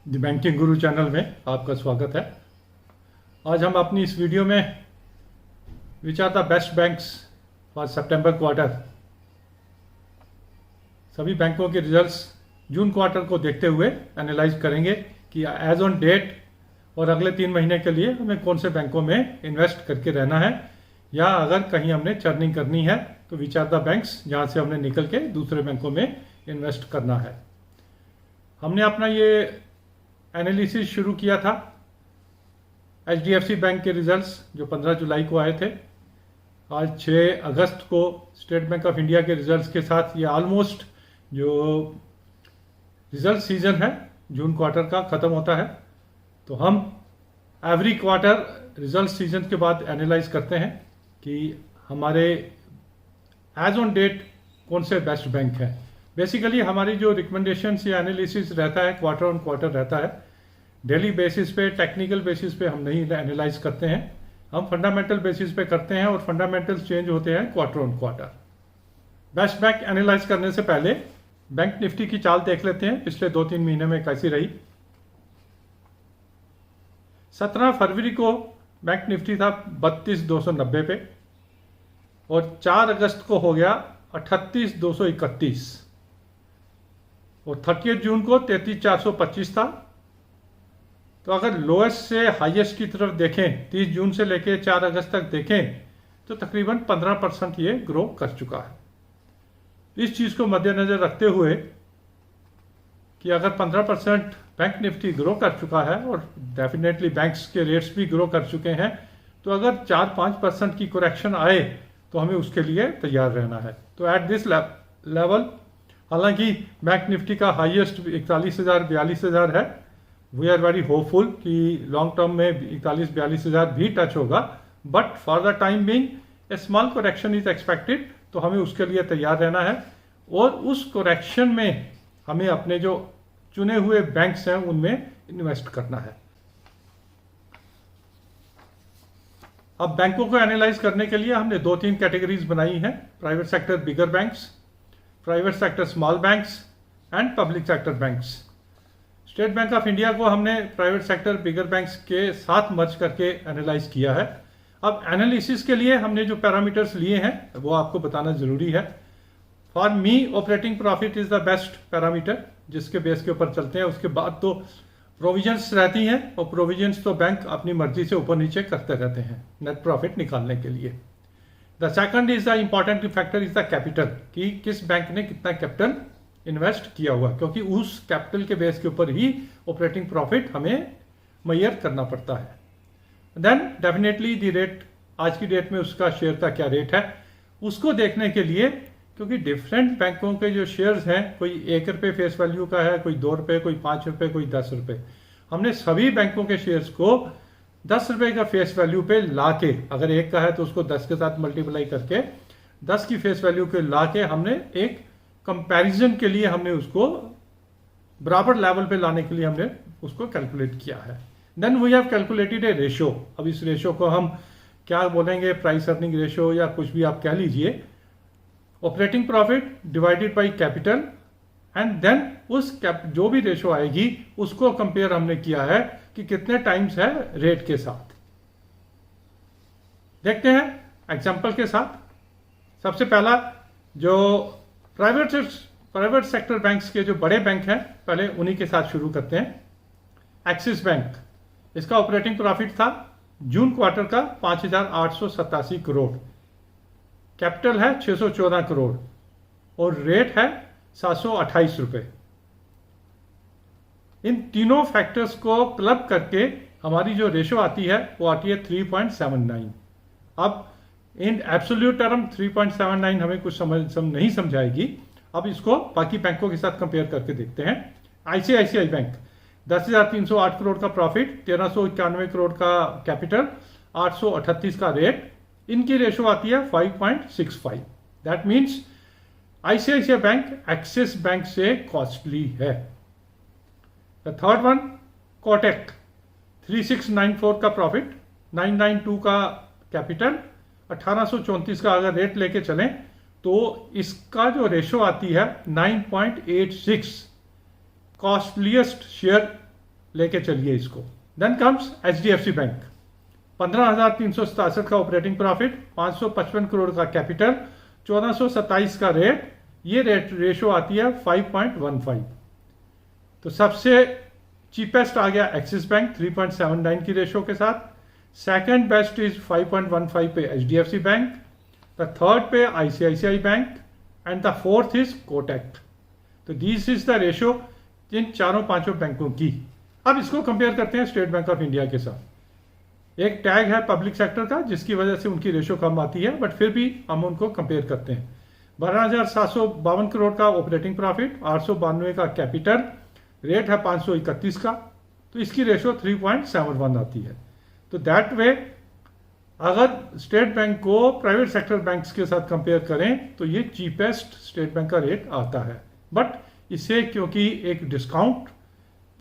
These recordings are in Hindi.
द बैंकिंग गुरु चैनल में आपका स्वागत है। आज हम अपनी इस वीडियो में which are the best banks for September quarter, सभी बैंकों के रिजल्ट्स जून क्वार्टर को देखते हुए एनालाइज करेंगे कि एज ऑन डेट और अगले 3 महीने के लिए हमें कौन से बैंकों में इन्वेस्ट करके रहना है, या अगर कहीं हमने चर्निंग करनी है तो विच आर द बैंक्स जहाँ से हमने निकल के दूसरे बैंकों में इन्वेस्ट करना है। हमने अपना ये एनालिसिस शुरू किया था HDFC बैंक के रिजल्ट्स जो 15 जुलाई को आए थे। आज 6 अगस्त को स्टेट बैंक ऑफ इंडिया के रिजल्ट्स के साथ ये ऑलमोस्ट जो रिजल्ट सीजन है जून क्वार्टर का ख़त्म होता है। तो हम एवरी क्वार्टर रिजल्ट सीजन के बाद एनालाइज करते हैं कि हमारे एज ऑन डेट कौन से बेस्ट बैंक हैं। बेसिकली हमारी जो रिकमेंडेशंस या एनालिसिस रहता है क्वार्टर ऑन क्वार्टर रहता है। डेली बेसिस पे, टेक्निकल बेसिस पे हम नहीं एनालाइज करते हैं, हम फंडामेंटल बेसिस पे करते हैं और फंडामेंटल्स चेंज होते हैं quarter on quarter. Best bank analyse करने से पहले बैंक निफ्टी की चाल देख लेते हैं पिछले 2-3 महीने में कैसी रही। 17 फरवरी को बैंक निफ्टी था 32,290 पे और 4 अगस्त को हो गया 38,231 और 30 जून को 33,425 था। तो अगर लोएस्ट से हाईएस्ट की तरफ देखें, 30 जून से लेके 4 अगस्त तक देखें तो तकरीबन 15% ये ग्रो कर चुका है। इस चीज़ को मद्देनजर रखते हुए कि अगर 15% बैंक निफ्टी ग्रो कर चुका है और डेफिनेटली बैंक्स के रेट्स भी ग्रो कर चुके हैं, तो अगर 4-5% की करेक्शन आए तो हमें उसके लिए तैयार रहना है। तो एट दिस लेवल, हालांकि बैंक निफ्टी का हाईएस्ट 41,000-42,000 है, वी आर वेरी होपफुल कि लॉन्ग टर्म में 41,000-42,000 भी टच होगा, but for the time being a small correction is expected. तो हमें उसके लिए तैयार रहना है और उस करेक्शन में हमें अपने जो चुने हुए बैंक्स हैं उनमें इन्वेस्ट करना है। अब बैंकों को एनालाइज करने के लिए हमने 2-3 कैटेगरीज बनाई हैं: private sector bigger banks, private sector small banks and public sector banks. State bank of India को हमने प्राइवेट सेक्टर बिगर बैंक्स के साथ मर्ज करके एनालाइज किया है। अब एनालिसिस के लिए हमने जो पैरामीटर्स लिए हैं वो आपको बताना जरूरी है। For me operating profit is the best parameter जिसके बेस के ऊपर चलते हैं। उसके बाद तो प्रोविजंस रहती हैं और प्रोविजंस तो बैंक अपनी मर्जी से ऊपर नीचे करते रहते हैं नेट प्रॉफिट निकालने के लिए। The second is the important factor is the capital, कि किस बैंक ने कितना कैपिटल इन्वेस्ट किया हुआ, क्योंकि उस कैपिटल के बेस के ऊपर ही ऑपरेटिंग प्रॉफिट हमें मेजर करना पड़ता है। देन डेफिनेटली द रेट, आज की डेट में उसका शेयर का क्या रेट है उसको देखने के लिए, क्योंकि डिफरेंट बैंकों के जो शेयर्स हैं, कोई 1 रुपये फेस वैल्यू का है, कोई 2 रुपये, कोई 5 रुपये, कोई 10 रुपये। हमने सभी बैंकों के शेयर्स को 10 रुपये का फेस वैल्यू पे ला के, अगर 1 का है तो उसको 10 के साथ मल्टीप्लाई करके 10 की फेस वैल्यू पे ला के हमने एक कंपैरिजन के लिए हमने उसको बराबर लेवल पे लाने के लिए हमने उसको कैलकुलेट किया है। Then we have calculated a ratio. अब इस रेशो को हम क्या बोलेंगे, प्राइस अर्निंग रेशो या कुछ भी आप कह लीजिए। Operating profit divided by capital and then उस जो भी रेशो आएगी उसको कंपेयर हमने किया है कि कितने टाइम्स है रेट के साथ। देखते हैं एग्जांपल के साथ। सबसे पहला जो प्राइवेट सेक्टर बैंक्स के जो बड़े बैंक हैं, पहले उन्हीं के साथ शुरू करते हैं। एक्सिस बैंक, इसका ऑपरेटिंग प्रॉफिट था जून क्वार्टर का 5,887 करोड़, कैपिटल है 614 करोड़ और रेट है 728 रुपए। इन तीनों फैक्टर्स को क्लब करके हमारी जो रेशो आती है वो आती है 3.79। अब इन एब्सोल्यूट टर्म 3.79 हमें कुछ नहीं समझाएगी। अब इसको बाकी बैंकों के साथ कंपेयर करके देखते हैं। आईसीआईसीआई बैंक 10,308 करोड़ का प्रॉफिट, 1,391 करोड़ का कैपिटल, 838 का रेट, इनकी रेशो आती है 5.65। That means ICICI bank axis bank से कॉस्टली है। द थर्ड वन कोटक, 3,694 का प्रॉफिट, 992 का कैपिटल, 1834 का अगर रेट लेके चलें तो इसका जो रेशो आती है 9.86, कॉस्टलीस्ट शेयर लेके चलिए इसको। देन कम्स HDFC बैंक, 15,367 का ऑपरेटिंग प्रॉफिट, 555 करोड़ का कैपिटल, 1427 का रेट, ये रेशो आती है 5.15। तो सबसे चीपेस्ट आ गया एक्सिस बैंक 3.79 की रेशो के साथ, सेकंड बेस्ट इज 5.15 पे HDFC बैंक, द थर्ड पे ICICI bank and the fourth is Kotak. तो दिस इज द रेशो इन चारों पांचों बैंकों की। अब इसको कंपेयर करते हैं स्टेट बैंक ऑफ इंडिया के साथ। एक टैग है पब्लिक सेक्टर का जिसकी वजह से उनकी रेशो कम आती है, बट फिर भी हम उनको कंपेयर करते हैं। 12,752 करोड़ का ऑपरेटिंग प्रॉफिट, 892 का कैपिटल, रेट है 531 का, तो इसकी रेशो 3.71 आती है। तो दैट वे अगर स्टेट बैंक को प्राइवेट सेक्टर बैंक्स के साथ कंपेयर करें तो ये चीपेस्ट स्टेट बैंक का रेट आता है। बट इसे क्योंकि एक डिस्काउंट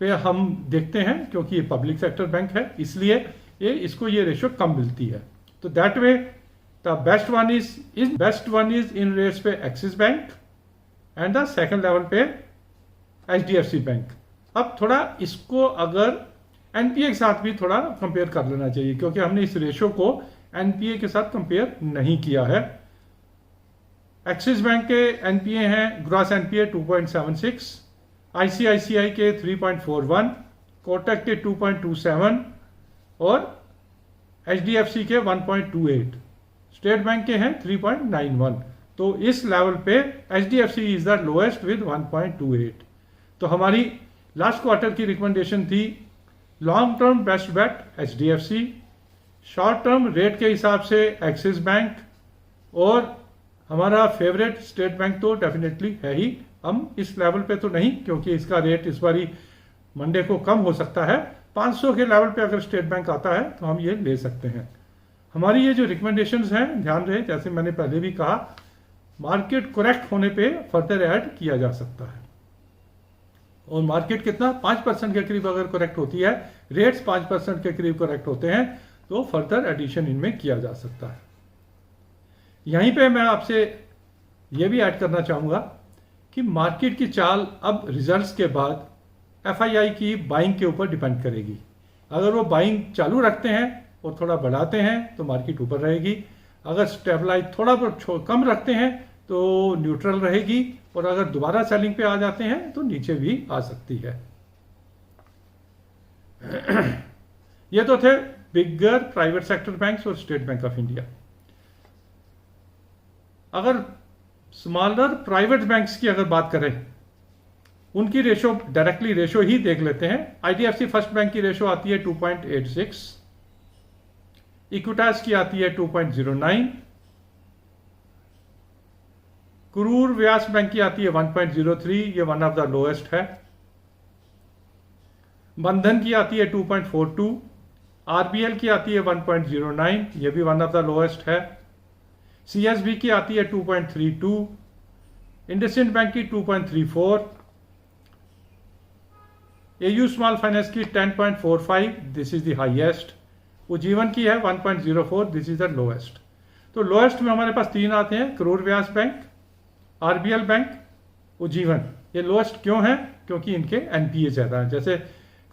पे हम देखते हैं, क्योंकि ये पब्लिक सेक्टर बैंक है, इसलिए इसको ये रेशो कम मिलती है। तो that way the best one is in rates पे Axis bank and the second level पे HDFC बैंक। अब थोड़ा इसको अगर NPA के साथ भी थोड़ा कंपेयर कर लेना चाहिए, क्योंकि हमने इस रेशो को NPA के साथ कंपेयर नहीं किया है। एक्सिस बैंक के NPA हैं, ग्रॉस NPA 2.76, ICICI के 3.41, कोटक के 2.27 और HDFC के 1.28, स्टेट बैंक के हैं 3.91। तो इस लेवल पे HDFC is the lowest with 1.28। तो हमारी लास्ट क्वार्टर की रिकमेंडेशन थी long term best bet HDFC, short term rate के हिसाब से एक्सिस बैंक, और हमारा फेवरेट स्टेट बैंक तो डेफिनेटली है ही। हम इस लेवल पे तो नहीं, क्योंकि इसका रेट इस बारी मंडे को कम हो सकता है। 500 के लेवल पे अगर स्टेट बैंक आता है तो हम ये ले सकते हैं। हमारी ये जो रिकमेंडेशंस हैं, ध्यान रहे जैसे मैंने पहले भी कहा, मार्केट करेक्ट होने पे फर्दर ऐड किया जा सकता है। और मार्केट कितना 5% के करीब अगर करेक्ट होती है, रेट्स 5% के करीब करेक्ट होते हैं, तो फर्दर एडिशन इनमें किया जा सकता है। यहीं पे मैं आपसे ये भी ऐड करना चाहूंगा कि मार्केट की चाल अब रिजल्ट्स के बाद FII की बाइंग के ऊपर डिपेंड करेगी। अगर वो बाइंग चालू रखते हैं और थोड़ा बढ़ाते हैं तो मार्केट ऊपर रहेगी, अगर स्टेबलाइज थोड़ा कम रखते हैं तो न्यूट्रल रहेगी, और अगर दोबारा सेलिंग पे आ जाते हैं तो नीचे भी आ सकती है। ये तो थे बिगर प्राइवेट सेक्टर बैंक्स और स्टेट बैंक ऑफ इंडिया। अगर स्मॉलर प्राइवेट बैंक्स की अगर बात करें, उनकी रेशो डायरेक्टली रेशो ही देख लेते हैं। IDFC फर्स्ट बैंक की रेशो आती है 2.86, इक्विटास की आती है 2.09, करूर व्यास बैंक की आती है 1.03, ये वन ऑफ द लोएस्ट है। बंधन की आती है 2.42, RBL की आती है 1.09, ये भी वन ऑफ द लोएस्ट है। CSB की आती है 2.32, इंडसइंड बैंक की 2.34, AU स्मॉल फाइनेंस की 10.45, this is the highest. Ujjivan की है 1.04, दिस इज द लोएस्ट। तो लोएस्ट में हमारे पास तीन आते हैं, करूर व्यास बैंक, RBL बैंक, उज्जीवन। ये लोएस्ट क्यों है? क्योंकि इनके NPA ज्यादा है। जैसे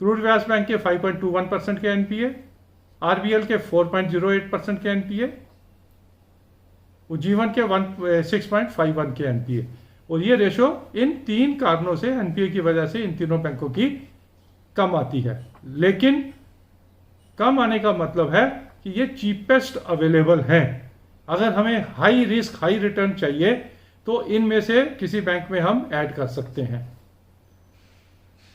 करूर व्यास बैंक के 5.21% के NPA, RBL के 4.08% के NPA, उज्जीवन के 6.51 के NPA। और ये रेशो इन तीन कारणों से, NPA की वजह से, इन तीनों बैंकों की कम आती है। लेकिन कम आने का मतलब है कि ये चीपेस्ट अवेलेबल हैं। अगर हमें हाई रिस्क हाई रिटर्न चाहिए तो इनमें से किसी बैंक में हम ऐड कर सकते हैं।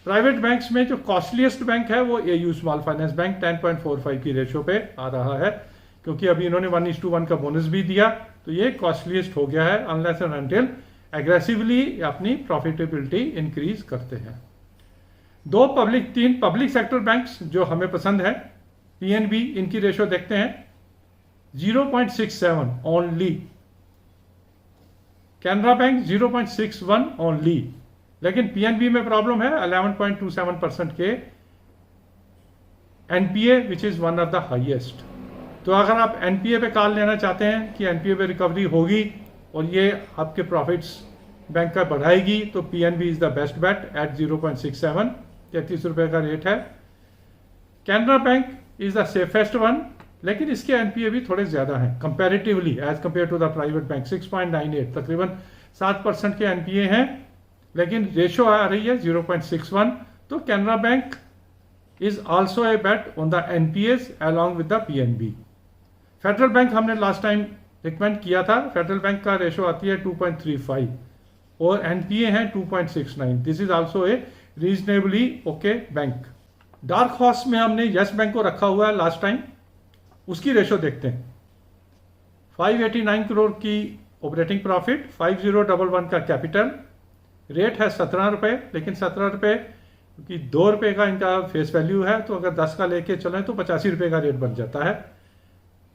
प्राइवेट बैंक्स में जो कॉस्टलीस्ट बैंक है वो AU स्मॉल फाइनेंस बैंक 10.45 की रेशो पे आ रहा है, क्योंकि अभी इन्होंने 1:1 का बोनस भी दिया, तो ये कॉस्टलीस्ट हो गया है अनलेस एंड अनटिल एग्रेसिवली अपनी प्रॉफिटेबिलिटी इंक्रीज करते हैं। तीन पब्लिक सेक्टर बैंक्स जो हमें पसंद है, PNB, इनकी रेशो देखते हैं 0.67 ओनली, कैनरा बैंक 0.61 ओनली, लेकिन PNB में प्रॉब्लम है 11.27% के NPA which is one of the highest. तो अगर आप NPA पे कॉल लेना चाहते हैं कि NPA पे रिकवरी होगी और ये आपके प्रॉफिट्स बैंक का बढ़ाएगी, तो PNB is the best bet at 0.67। 33 रुपये का रेट है। Canara bank is the safest one, लेकिन इसके एनपीए भी थोड़े ज्यादा हैं comparatively as compare to the private bank. 6.98 तकरीबन 7% के एनपीए हैं, लेकिन रेशो आ रही है 0.61। तो Canara bank is also a bet on the NPS along with the PNB. Federal bank हमने लास्ट टाइम रिकमेंड किया था। फेडरल बैंक का रेशो आती है 2.35 और एनपीए है 2.69। This is also a reasonably okay bank. Dark horse में हमने यस बैंक को रखा हुआ है लास्ट टाइम, उसकी रेशो देखते हैं। 589 करोड़ की ऑपरेटिंग प्रॉफिट, 5011 का कैपिटल, रेट है 17 रुपये, लेकिन 17 रुपये क्योंकि 2 रुपये का इनका फेस वैल्यू है, तो अगर 10 का लेके चलें तो 85 रुपये का रेट बन जाता है।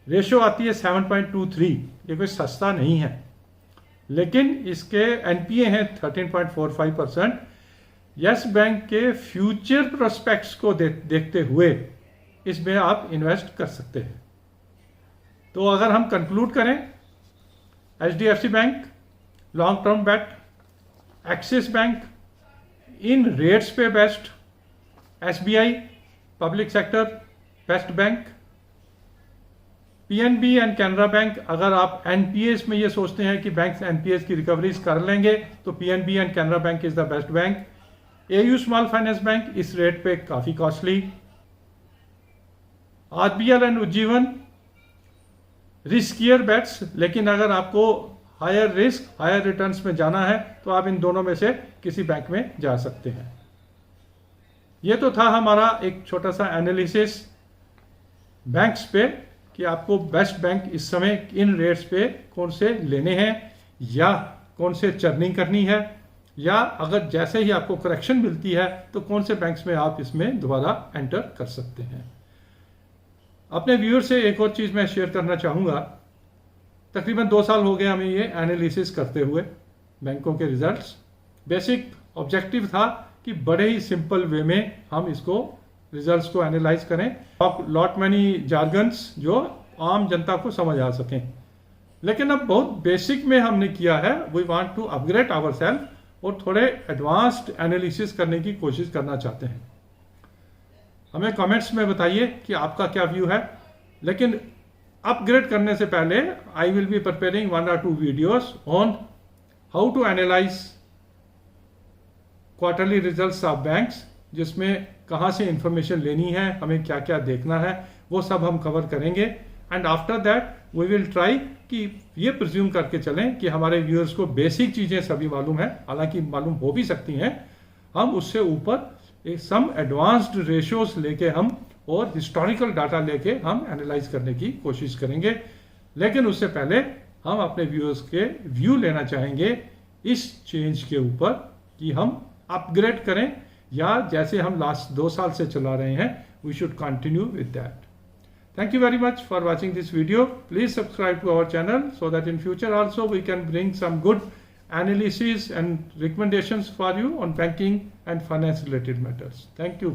रेशो आती है 7.23, ये कोई सस्ता नहीं है, लेकिन इसके एनपीए हैं 13.45%। यस बैंक के फ्यूचर प्रोस्पेक्ट्स को देखते हुए इसमें आप इन्वेस्ट कर सकते हैं। तो अगर हम कंक्लूड करें, एचडीएफसी बैंक लॉन्ग टर्म बेट, एक्सिस बैंक इन रेट्स पे best, SBI public sector best bank, PNB and Canara bank अगर आप एनपीएस में ये सोचते हैं कि बैंक एनपीएस की रिकवरीज कर लेंगे तो PNB and Canara bank is the best bank. AU small finance bank इस रेट पे काफी costly. RBL and Ujjivan riskier bets, लेकिन अगर आपको हायर रिस्क हायर रिटर्न्स में जाना है तो आप इन दोनों में से किसी बैंक में जा सकते हैं। ये तो था हमारा एक छोटा सा एनालिसिस बैंक्स पे कि आपको बेस्ट बैंक इस समय इन रेट्स पे कौन से लेने हैं या कौन से चर्निंग करनी है, या अगर जैसे ही आपको करेक्शन मिलती है तो कौन से बैंक्स में आप इसमें दोबारा एंटर कर सकते हैं। अपने व्यूअर से एक और चीज मैं शेयर करना चाहूंगा। तकरीबन 2 साल हो गए हमें ये एनालिसिस करते हुए बैंकों के रिजल्ट्स। बेसिक ऑब्जेक्टिव था कि बड़े ही सिंपल वे में हम इसको रिजल्ट्स को एनालाइज करें, लॉट मैनी जार्गन्स जो आम जनता को समझ आ सकें। लेकिन अब बहुत बेसिक में हमने किया है। We want to upgrade ourself और थोड़े एडवांस्ड एनालिसिस करने की कोशिश करना चाहते हैं। हमें कमेंट्स में बताइए कि आपका क्या व्यू है। लेकिन अपग्रेड करने से पहले I will be preparing 1 or 2 videos on how to analyze quarterly results of banks, जिसमें कहां से इंफॉर्मेशन लेनी है, हमें क्या क्या देखना है, वो सब हम कवर करेंगे। And after that we will try कि ये प्रिज्यूम करके चलें कि हमारे व्यूअर्स को बेसिक चीजें सभी मालूम है, हालांकि मालूम हो भी सकती हैं। हम उससे ऊपर एक सम एडवांस्ड रेशियोज लेके हम और हिस्टोरिकल डाटा लेके हम एनालाइज करने की कोशिश करेंगे। लेकिन उससे पहले हम अपने व्यूअर्स के व्यू लेना चाहेंगे इस चेंज के ऊपर कि हम अपग्रेड करें या जैसे हम लास्ट 2 साल से चला रहे हैं we should continue with that. Thank you very much for watching this video. Please subscribe to our channel so that in future also we can bring some good analysis and recommendations for you on banking and finance related matters. Thank you.